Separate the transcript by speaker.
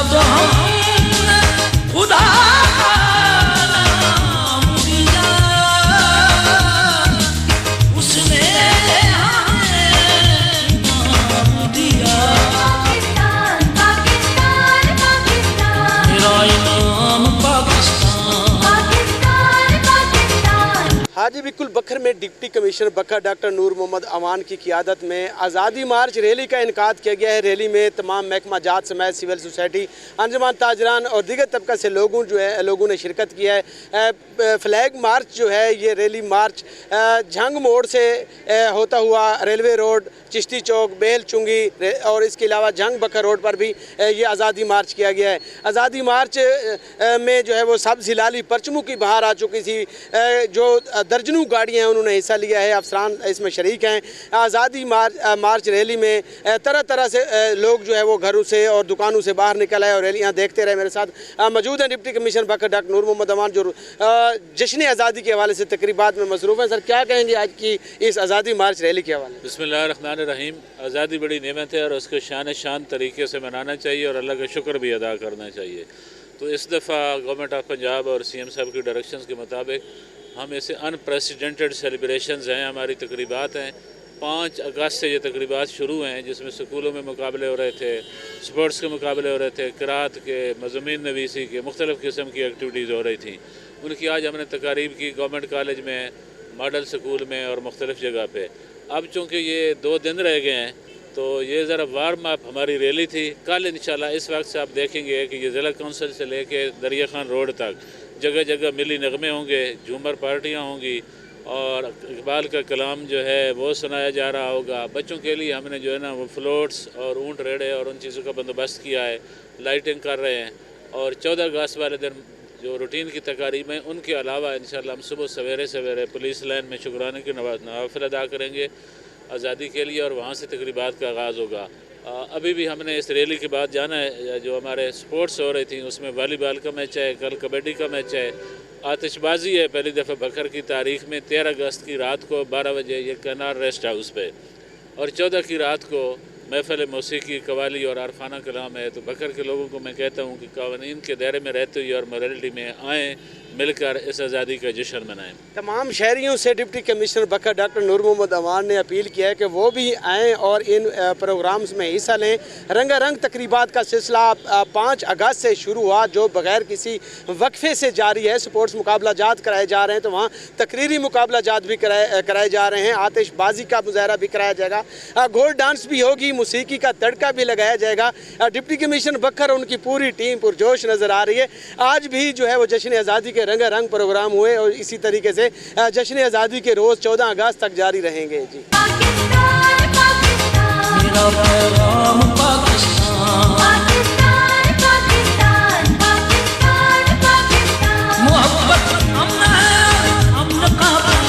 Speaker 1: जब हमने खुदा का नाम लिया, उसने हमें नाम दिया। पाकिस्तान पाकिस्तान पाकिस्तान, मेरा इनाम पाकिस्तान पाकिस्तान पाकिस्तान।
Speaker 2: हाजी बिल्कुल बखर में डिप्टी कमिश्नर बखर डॉक्टर नूर मोहम्मद अमान की क़ियादत में आज़ादी मार्च रैली का इनकाद किया गया है। रैली में तमाम महकमा जात समेत सिविल सोसाइटी, अंजुमन ताजरान और दीगर तबका से लोगों ने शिरकत किया है। फ्लैग मार्च जो है ये रैली मार्च झंग मोड़ से होता हुआ रेलवे रोड, चिश्ती चौक, बेल चुंगी और इसके अलावा झंग बखर रोड पर भी ये आज़ादी मार्च किया गया है। आज़ादी मार्च में जो है वो सब्ज़ हिलाली परचमों की बहार आ चुकी थी। जो दर्जनों गाड़ियाँ हैं उन्होंने हिस्सा लिया है, अफसरान इसमें शरीक हैं। आज़ादी मार्च रैली में तरह तरह से लोग जो है वो घरों से और दुकानों से बाहर निकल आए और रैलियाँ देखते रहे। मेरे साथ मौजूद हैं डिप्टी कमिश्नर बखर डॉक्टर नूर मोहम्मद अमान जो जश्न आज़ादी के हवाले से तकरीबात में मसरूफ़ हैं। सर क्या कहेंगे आज की इस आज़ादी मार्च रैली के हवाले?
Speaker 3: बिस्मिल्लाहिर्रहमानिर्रहीम। आज़ादी बड़ी नेमत है और उसको शान तरीके से मनाना चाहिए और अल्लाह का शुक्र भी अदा करना चाहिए। तो इस दफ़ा गवर्नमेंट ऑफ पंजाब और CM साहब की डायरेक्शंस के मुताबिक हम ऐसे अनप्रेसिडेंटेड सेलिब्रेशंस हैं, हमारी तकरीबात हैं। 5 अगस्त से ये तकरीबात शुरू हैं जिसमें स्कूलों में मुकाबले हो रहे थे, स्पोर्ट्स के मुकाबले हो रहे थे, क़िराअत के, मज़मून नवीसी के, मुख्तलिफ़ किस्म की एक्टिविटीज़ हो रही थी। उनकी आज हमने तकारीब की गवर्नमेंट कॉलेज में, मॉडल स्कूल में और मुख्तलिफ़ जगह पे। अब चूँकि ये 2 दिन रह गए हैं तो ये ज़रा वार्म अप हमारी रैली थी। कल इंशाल्लाह इस वक्त से आप देखेंगे कि ये ज़िला कौंसिल से लेके दरिया खान रोड तक जगह जगह मिली नगमे होंगे, झूमर पार्टियाँ होंगी और इकबाल का कलाम जो है वो सुनाया जा रहा होगा। बच्चों के लिए हमने जो है ना वो फ्लोट्स और ऊँट रेड़े और उन चीज़ों का बंदोबस्त किया है, लाइटिंग कर रहे हैं। और 14 अगस्त वाले दिन जो रूटीन की तकारीब हैं उनके अलावा इंशाल्लाह हम सुबह सवेरे पुलिस लाइन में शुक्राने की नवाफिल अदा करेंगे आज़ादी के लिए और वहाँ से तकरीबात का आगाज़ होगा। अभी भी हमने इस रैली के बाद जाना है, जो हमारे स्पोर्ट्स हो रही थी उसमें वॉलीबॉल का मैच है, कल कबड्डी का मैच है, आतिशबाजी है पहली दफ़ा बखर की तारीख़ में 13 अगस्त की रात को 12 बजे ये कनार रेस्ट हाउस पे, और 14 की रात को महफिल मौसीकी, कवाली और आरफाना कलाम है। तो बखर के लोगों को मैं कहता हूँ कि कानून के दायरे में रहते हुए और मोरालिटी में आएँ, मिलकर इस आज़ादी का जश्न मनाएं।
Speaker 2: तमाम शहरियों से डिप्टी कमिश्नर बखर डॉक्टर नूर मोहम्मद अमान ने अपील किया है कि वो भी आएँ और इन प्रोग्राम्स में हिस्सा लें। रंगारंग तकरीबात का सिलसिला 5 अगस्त से शुरू हुआ जो बग़ैर किसी वक्फे से जारी है। स्पोर्ट्स मुकाबला जात कराए जा रहे हैं तो वहाँ तकरीरी मुकाबला जात भी कराए जा रहे हैं। आतिशबाजी का मुजाहरा भी कराया जाएगा, घोड़ डांस भी होगी, मौसीकी का तड़का भी लगाया जाएगा। डिप्टी कमिश्नर बखर उनकी पूरी टीम पुरजोश नज़र आ रही है। आज भी जो है वो जश्न आज़ादी रंगारंग प्रोग्राम हुए और इसी तरीके से जश्न आज़ादी के रोज़ 14 अगस्त तक जारी रहेंगे। जी।